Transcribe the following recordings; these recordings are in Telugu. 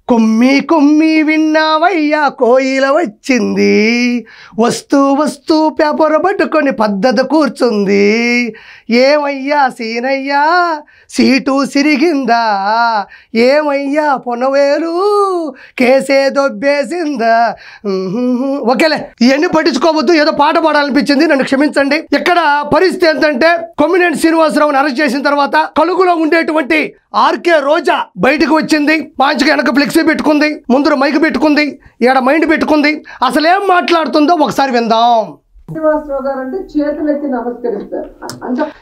కుమ్మి కుమ్మి విన్నావయ్యా కోయిల వచ్చింది, వస్తూ వస్తూ పేపర్ పట్టుకొని పద్ధతి కూర్చుంది. ఏమయ్యా సీనయ్యా సీటు సిరిగిందా, ఏమయ్యా పొనవేలు కేసే దొబ్బేసిందా. ఓకేలే, ఇవన్నీ పట్టించుకోవద్దు, ఏదో పాట పాడాలనిపించింది, నన్ను క్షమించండి. ఇక్కడ పరిస్థితి ఏంటంటే కొమ్మినేని శ్రీనివాసరావుని అరెస్ట్ చేసిన తర్వాత కలుగులో ఉండేటువంటి ఆర్కే రోజా బయటకు వచ్చింది. మంచిగా వెనక ఫ్లెక్సీ పెట్టుకుంది, ముందర మైక్ పెట్టుకుంది, ఈడ మైండ్ పెట్టుకుంది. అసలు ఏం మాట్లాడుతుందో ఒకసారి విందాం. శ్రీనివాసరావు గారు అంటే చేతులెత్తి నమస్కరిస్తారు.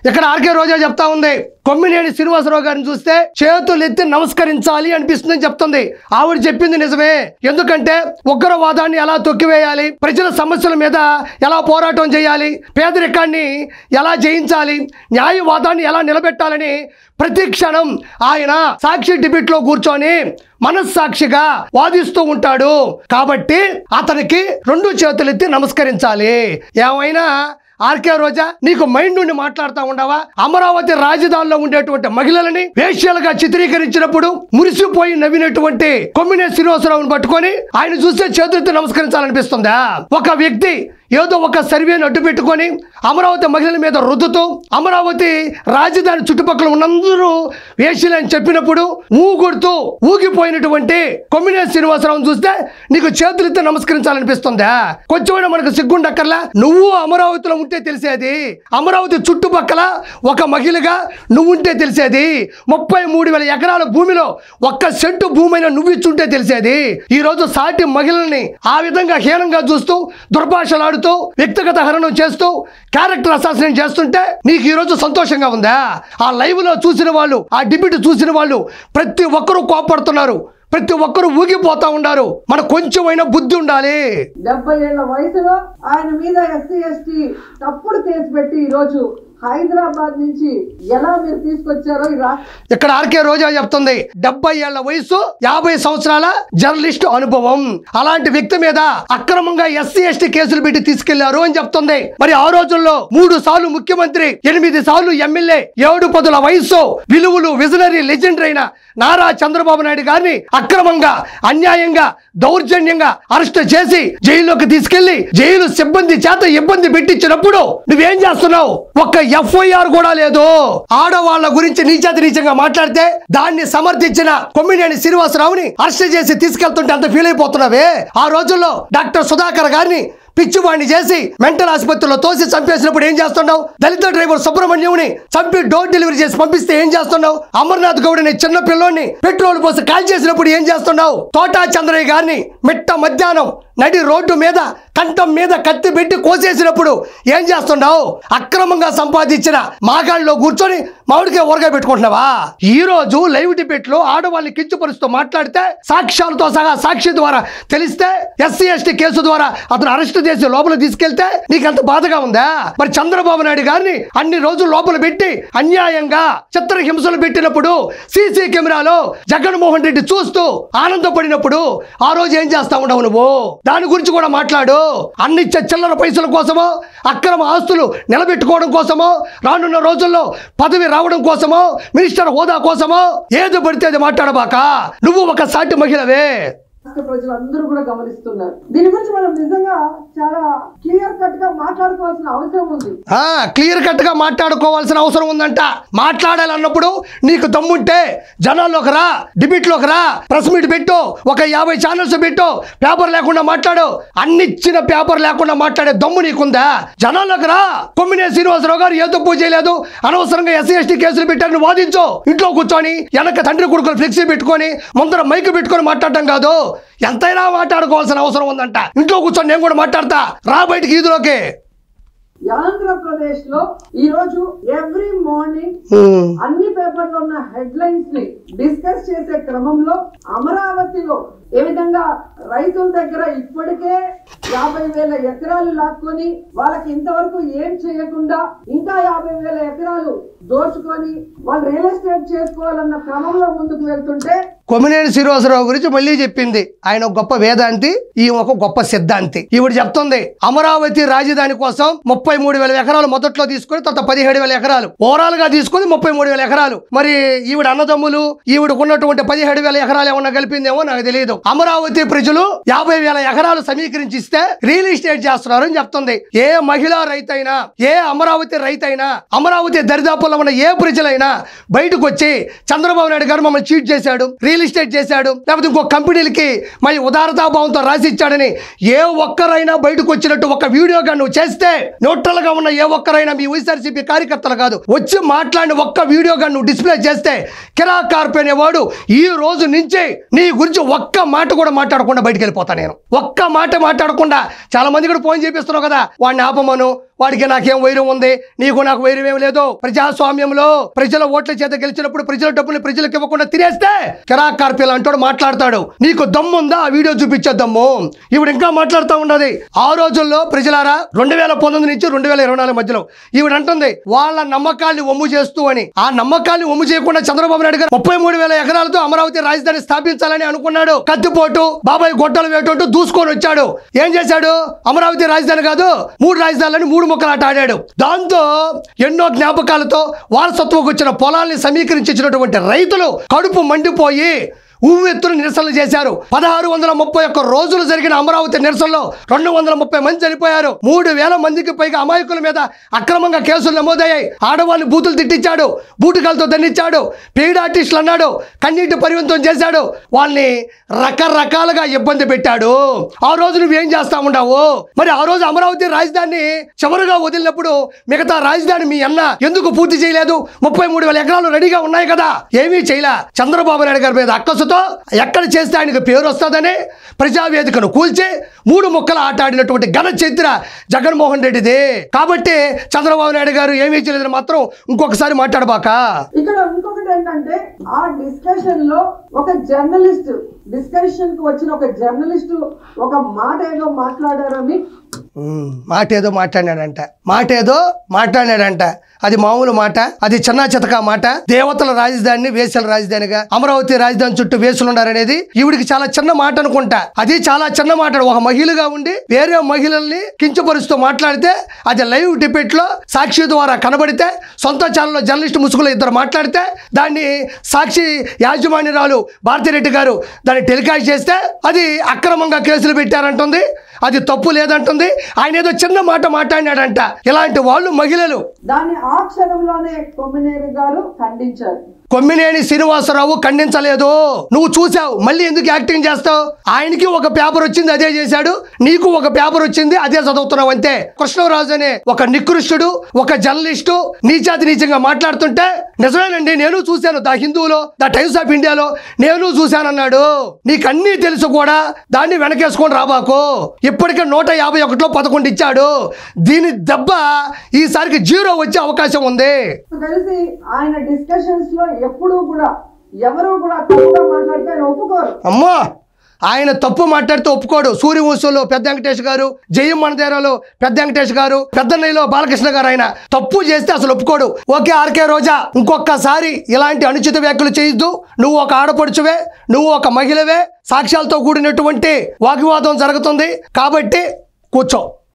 ఇక్కడ ఆర్కే రోజా చెప్తా ఉంది, కొమ్మినేని శ్రీనివాసరావు గారిని చూస్తే చేతులెత్తి నమస్కరించాలి అనిపిస్తుందని చెప్తుంది. ఆవిడ చెప్పింది నిజమే. ఎందుకంటే ఉగ్రవాదాన్ని ఎలా తొక్కివేయాలి, ప్రజల సమస్యల మీద ఎలా పోరాటం చేయాలి, పేదరికాన్ని ఎలా జయించాలి, న్యాయవాదాన్ని ఎలా నిలబెట్టాలని ప్రతి క్షణం ఆయన సాక్షి డిబేట్ లో కూర్చొని మనస్సాక్షిగా వాదిస్తూ ఉంటాడు. కాబట్టి అతనికి రెండు చేతులెత్తి నమస్కరించాలి. ఏమైనా ఆర్కే రోజా, నీకు మైండ్ నుండి మాట్లాడుతూ ఉండవా? అమరావతి రాజధానిలో ఉండేటువంటి మహిళలని వేశ్యలుగా చిత్రీకరించినప్పుడు మురిసిపోయి నవ్వినటువంటి కొమ్మినేని శ్రీనివాసరావుని పట్టుకొని ఆయన చూస్తే చేతులెత్తి నమస్కరించాలనిపిస్తుందా? ఒక వ్యక్తి ఏదో ఒక సర్వేని అడ్డు పెట్టుకొని అమరావతి మహిళల మీద రుద్దుతూ అమరావతి రాజధాని చుట్టుపక్కల ఉన్నందరూ వేశ్యలని చెప్పినప్పుడు ఊగుడుతూ ఊగిపోయినటువంటి కొమ్మినేని శ్రీనివాసరావుని చూస్తే నీకు చేతులెత్తి నమస్కరించాలనిపిస్తుందా? కొంచెమైనా మనకు సిగ్గుండక్కర్లా? నువ్వు అమరావతిలో ఉంటే తెలిసేది, అమరావతి చుట్టుపక్కల ఒక మహిళగా నువ్వు ఉంటే తెలిసేది, 33,000 ఎకరాల భూమిలో ఒక్క సెంటు భూమైనా నువ్వు ఇచ్చుంటే తెలిసేది. ఈ రోజు సాటి మహిళల్ని ఆ విధంగా హీనంగా చూస్తూ దుర్భాషలాడుతూ వ్యక్తిగత హరణం చేస్తూ క్యారెక్టర్ అసాసినేట్ చేస్తుంటే నీకు ఈ రోజు సంతోషంగా ఉందా? ఆ లైవ్ లో చూసిన వాళ్ళు, ఆ డిబేట్ చూసిన వాళ్ళు ప్రతి ఒక్కరూ కోపడుతున్నారు, ప్రతి ఒక్కరు ఊగిపోతా ఉన్నారు. మన కొంచెమైనా బుద్ధి ఉండాలి. 70 ఏళ్ల వయసులో ఆయన మీద ఎస్సీ ఎస్టీ తప్పుడు కేసు పెట్టి ఈ రోజు హైదరాబాద్ నుంచి ఎలా మీరు తీసుకొచ్చారో ఇక్కడ ఆర్కే రోజా చెప్తుంది. 70 ఏళ్ల వయసు, 50 సంవత్సరాల జర్నలిస్ట్ అనుభవం. అలాంటి వ్యక్తి మీద అక్రమంగా ఎస్సీ ఎస్టీ కేసులు పెట్టి తీసుకెళ్లారు అని చెప్తుంది. మరి ఆ రోజుల్లో 3 సార్లు ముఖ్యమంత్రి, 8 సార్లు ఎమ్మెల్యే, 7 పదుల వయసు, విలువలు విజనరీ లెజెండ్ అయిన నారా చంద్రబాబు నాయుడు గారిని అక్రమంగా, అన్యాయంగా, దౌర్జన్యంగా అరెస్ట్ చేసి జైల్లోకి తీసుకెళ్లి జైలు సిబ్బంది చేత ఇబ్బంది పెట్టించినప్పుడు నువ్వేం చేస్తున్నావు? ఒక్క ఎఫ్ఐఆర్ కూడా లేదు. ఆడవాళ్ల గురించి నీచంగా మాట్లాడితే దాన్ని సమర్థించిన కొమ్మినేని శ్రీనివాసరావుని అరెస్ట్ చేసి తీసుకెళ్తుంటే అంత ఫీల్ అయిపోతున్నావే. ఆ రోజుల్లో డాక్టర్ సుధాకర్ గారిని పిచ్చివాణ్ణి చేసి మెంటల్ ఆసుపత్రిలో తోసి చంపేసినప్పుడు ఏం చేస్తున్నావు? దళిత డ్రైవర్ సుబ్రహ్మణ్యంని చంపి డోర్ డెలివరీ చేసి పంపిస్తే ఏం చేస్తున్నావు? అమర్నాథ్ గౌడ్ని చిన్న పిల్లోని పెట్రోల్ పోసి కాల్ చేసినప్పుడు ఏం చేస్తున్నావు? తోటా చంద్రయ్య గారిని మిట్ట మధ్యాహ్నం నడి రోడ్డు మీద కంఠం మీద కత్తి పెట్టి కోసేసినప్పుడు ఏం చేస్తున్నావు? అక్రమంగా సంపాదించిన మాగాళ్ళలో కూర్చొని మామిడికే ఊరగా పెట్టుకుంటున్నావా? ఈ రోజు లైవ్ డిబేట్ లో ఆడవాళ్ళని కించపరుస్తూ మాట్లాడితే సాక్ష్యాలతో సహా సాక్షి ద్వారా తెలిస్తే ఎస్సీ ఎస్టీ కేసు ద్వారా అతను అరెస్ట్ చేసి లోపల తీసుకెళ్తే నీకంత బాధగా ఉందా? మరి చంద్రబాబు నాయుడు గారిని అన్ని రోజులు లోపల పెట్టి అన్యాయంగా చిత్రహింసలు పెట్టినప్పుడు సీసీ కెమెరాలో జగన్మోహన్ రెడ్డి చూస్తూ ఆనందపడినప్పుడు ఆ రోజు ఏం చేస్తా ఉండవు నువ్వు? దాని గురించి కూడా మాట్లాడు. అన్ని చిల్లర పైసల కోసమో, అక్రమ ఆస్తులు నిలబెట్టుకోవడం కోసమో, రానున్న రోజుల్లో పదవి రావడం కోసమో, మినిస్టర్ హోదా కోసమో ఏది పడితే అది మాట్లాడబాక. నువ్వు ఒక సాటి మహిళవే. రాష్ట్ర ప్రజలందరూ కూడా గమనిస్తున్నారు. దీని గురించి మనం నిజంగా చాలా క్లియర్ కట్ గా మాట్లాడుకోవాల్సిన అవసరం ఉంది. క్లియర్ కట్ గా మాట్లాడుకోవాల్సిన అవసరం ఉందంట. మాట్లాడాలన్నప్పుడు నీకు దమ్ముంటే జనాల్లోకి రా, డిబేట్ లోకి రా, ప్రెస్ మీట్ పెట్టు, ఒక 50 ఛానల్స్ పెట్టు, పేపర్ లేకుండా మాట్లాడు. అన్నిచ్చిన పేపర్ లేకుండా మాట్లాడే దమ్ము నీకుందా? జనాల్లోకి రా. కొమ్మినేని శ్రీనివాసరావు గారు ఏ తప్పు చేయలేదు, అనవసరంగా ఎస్సీ ఎస్టీ కేసులు పెట్టారని వాదించు. ఇంట్లో కూర్చొని వెనక తండ్రి కొడుకులు ఫ్లెక్సీ పెట్టుకొని ముందర మైక్ పెట్టుకొని మాట్లాడటం కాదు, ఎంతైనా మాట్లాడుకోవాల్సిన అవసరం ఉందంట. ఇంట్లో కూర్చొని నేను కూడా మాట్లాడతా, రా బయటికి ఈదులోకి. ఆంధ్రప్రదేశ్ లో ఈ రోజు ఎవ్రీ మార్నింగ్ అన్ని పేపర్లో ఉన్న హెడ్లైన్స్ ని డిస్కస్ చేసే క్రమంలో అమరావతిలో ఏ విధంగా రైతుల దగ్గర ఇప్పటికే 50,000 ఎకరాలు లాక్కొని వాళ్ళకి ఇంతవరకు ఏం చేయకుండా ఇంకా 50,000 ఎకరాలు దోచుకొని వాళ్ళు రియల్ ఎస్టేట్ చేసుకోవాలన్న క్రమంలో ముందుకు వెళ్తుంటే కొమ్మినేని శ్రీనివాసరావు గురించి మళ్ళీ చెప్పింది. ఆయన ఒక గొప్ప వేదాంతి, ఈ ఒక గొప్ప సిద్ధాంతి. ఈవిడ చెప్తుంది అమరావతి రాజధాని కోసం 33,000 ఎకరాలు మొదట్లో తీసుకుని తర్వాత 17,000 ఎకరాలు ఓవరాల్ గా తీసుకుని 33,000 ఎకరాలు. మరి ఈవిడ అన్నదమ్ములు ఈవిడకు ఉన్నటువంటి 17,000 ఎకరాలు ఏమన్నా కలిపిందేమో నాకు తెలియదు. అమరావతి ప్రజలు 50,000 ఎకరాలు సమీకరించిస్తే రియల్ ఎస్టేట్ చేస్తున్నారు అని చెప్తుంది. ఏ మహిళా రైతైనా, ఏ అమరావతి రైతైనా, అమరావతి దరిదాపుల్లో ఉన్న ఏ ప్రజలైనా బయటకు వచ్చి చంద్రబాబు నాయుడు గారు మమ్మల్ని చీట్ చేశాడు, రియల్ ఎస్టేట్ చేశాడు, లేకపోతే ఇంకో కంపెనీలకి మరి ఉదారతాభావంతో రాసి ఇచ్చాడని ఏ ఒక్కరైనా బయటకు వచ్చినట్టు ఒక వీడియోగా నువ్వు చేస్తే, న్యూట్రల్ గా ఉన్న ఏ ఒక్కరైనా మీ వైఎస్ఆర్సీపీ కార్యకర్తలు కాదు వచ్చి మాట్లాడిన ఒక్క వీడియోగా నువ్వు డిస్ప్లే చేస్తే కిరాక్ కార్పొరేట్ అనేవాడు ఈ రోజు నుంచి నీ గురించి ఒక్క మాట కూడా మాట్లాడకుండా బయటకు వెళ్ళిపోతా. నేను ఒక్క మాట మాట్లాడకుండా, చాలా మంది కూడా ఫోన్ చేపిస్తున్నావు కదా వాడిని ఆపమను, వాడికి నాకేం వైరం ఉంది, నీకు నాకు వైరం ఏం లేదు. ప్రజాస్వామ్యంలో ప్రజల ఓట్ల చేత గెలిచినప్పుడు ప్రజల డబ్బులు ప్రజలకు ఇవ్వకుండా తినేస్తే కిరాక్ కార్పొరేట్ అంటాడు, మాట్లాడతాడు. నీకు దమ్ముందా ఆ వీడియో చూపించే దమ్ము? ఈవిడ ఇంకా మాట్లాడుతూ ఉన్నది. ఆ రోజుల్లో ప్రజలారా 2019 నుంచి 2024 మధ్యలో ఈవిడ అంటుంది వాళ్ళ నమ్మకాన్ని ఒమ్ము చేస్తూ అని. ఆ నమ్మకాన్ని ఒమ్ము చేయకుండా చంద్రబాబు నాయుడు గారు 33,000 ఎకరాలతో అమరావతి రాజధాని స్థాపించాలని అనుకున్నాడు. కత్తిపోటు బాబాయ్ గొట్టలు వేటంటూ దూసుకొని వచ్చాడు. ఏం చేశాడు? అమరావతి రాజధాని కాదు 3 రాజధానులని 3 ముక్కలాట ఆడాడు. దాంతో ఎన్నో జ్ఞాపకాలతో వారసత్వంకి వచ్చిన పొలాల్ని సమీకరించినటువంటి రైతులు కడుపు మండిపోయి ఉవ్వెత్తున నిరసనలు చేశారు. 1631 రోజులు జరిగిన అమరావతి నిరసనలో 230 మంది చనిపోయారు. 3,000 మందికి పైగా అమాయకుల మీద అక్రమంగా కేసులు నమోదయ్యాయి. ఆడవాళ్ళని బూతులు తిట్టించాడు, బూటుకాలతో దండించాడు, పెయిడ్ ఆర్టిస్టులు అన్నాడు, కన్నీటి పరివంతం చేశాడు, వాళ్ళని రకరకాలుగా ఇబ్బంది పెట్టాడు. ఆ రోజు నువ్వేం చేస్తా ఉండవు? మరి ఆ రోజు అమరావతి రాజధాని చివరిగా వదిలినప్పుడు మిగతా రాజధాని మీ అన్న ఎందుకు పూర్తి చేయలేదు? 33,000 ఎకరాలు రెడీగా ఉన్నాయి కదా, ఏమీ చేయలే. చంద్రబాబు నాయుడు గారి మీద అక్కసు ఎక్కడ చేస్తే ఆయనకు పేరు వస్తుందని ప్రజావేదికను కూల్చి 3 ముక్కలు ఆట ఆడినటువంటి ఘన చరిత్ర జగన్మోహన్ రెడ్డిది. కాబట్టి చంద్రబాబు నాయుడు గారు ఏమీ చేయలేదని మాత్రం ఇంకొకసారి మాట్లాడబాక. ఇక్కడ ఇంకొకటి ఏంటంటే ఆ డిస్కషన్ లో ఒక జర్నలిస్ట్ డిస్కషన్ కు వచ్చిన ఒక జర్నలిస్ట్ ఒక మాట ఏదో మాట్లాడారని, మాట ఏదో మాట్లాడాడంట. అది మామూలు మాట, అది చిన్న చితక మాట. దేవతల రాజధానిని వేసల రాజధానిగా, అమరావతి రాజధాని చుట్టూ వేసులు ఉన్నారనేది ఈవిడికి చాలా చిన్న మాట అనుకుంటా. అది చాలా చిన్న మాట. ఒక మహిళగా ఉండి వేరే మహిళల్ని కించపరుస్తూ మాట్లాడితే, అది లైవ్ డిబేట్ లో సాక్షి ద్వారా కనబడితే, సొంత ఛానల్లో జర్నలిస్ట్ ముసుగులో ఇద్దరు మాట్లాడితే, దాన్ని సాక్షి యాజమాన్యురాలు భారతిరెడ్డి గారు దాన్ని టెలికాస్ట్ చేస్తే అది అక్రమంగా కేసులు పెట్టారంటుంది, అది తప్పు లేదంటుంది. ఆయన ఏదో చిన్న మాట మాట్లాడినాడంట. ఇలాంటి వాళ్ళు మహిళలు. దాన్ని ఆ క్షణంలోనే కొమ్మినేని గారు ఖండించారు. కొమ్మినేని శ్రీనివాసరావు ఖండించలేదు. నువ్వు చూసావు, మళ్ళీ ఎందుకు యాక్టింగ్ చేస్తావు? ఆయనకి ఒక పేపర్ వచ్చింది, అదే చేశాడు. నీకు ఒక పేపర్ వచ్చింది, అదే చదువుతున్నావు అంతే. కృష్ణరాజు అనే ఒక నికృష్టుడు, ఒక జర్నలిస్టు నీచాతి నీచంగా మాట్లాడుతుంటే, నిజమేనండి నేను చూశాను, ద హిందూలో, ద టైమ్స్ ఆఫ్ ఇండియాలో నేను చూశానన్నాడు. నీకన్నీ తెలుసు కూడా దాన్ని వెనకేసుకొని రాబాకు. ఇప్పటికే 151లో 11 ఇచ్చాడు. దీని దెబ్బ ఈసారికి 0 వచ్చే అవకాశం ఉంది. తెలిసి ఆయన డిస్కషన్స్ లో ఎప్పుడు కూడా ఎవరు కూడా తప్పుగా మాట్లాడితే ఒప్పుకోరు. అమ్మో, ఆయన తప్పు మాట్లాడితే ఒప్పుకోడు. సూర్యవంశంలో పెద్ద వెంకటేష్ గారు, జయం మనదేరాలో పెద్ద వెంకటేష్ గారు, పెద్దన్నయ్యలో బాలకృష్ణ గారు, ఆయన తప్పు చేస్తే అసలు ఒప్పుకోడు. ఓకే ఆర్కే రోజా, ఇంకొకసారి ఇలాంటి అనుచిత వ్యాఖ్యలు చేయొద్దు. నువ్వు ఒక ఆడపడుచువే, నువ్వు ఒక మహిళవే, సాక్ష్యాలతో కూడినటువంటి వాగ్వివాదం జరుగుతుంది కాబట్టి కూర్చో.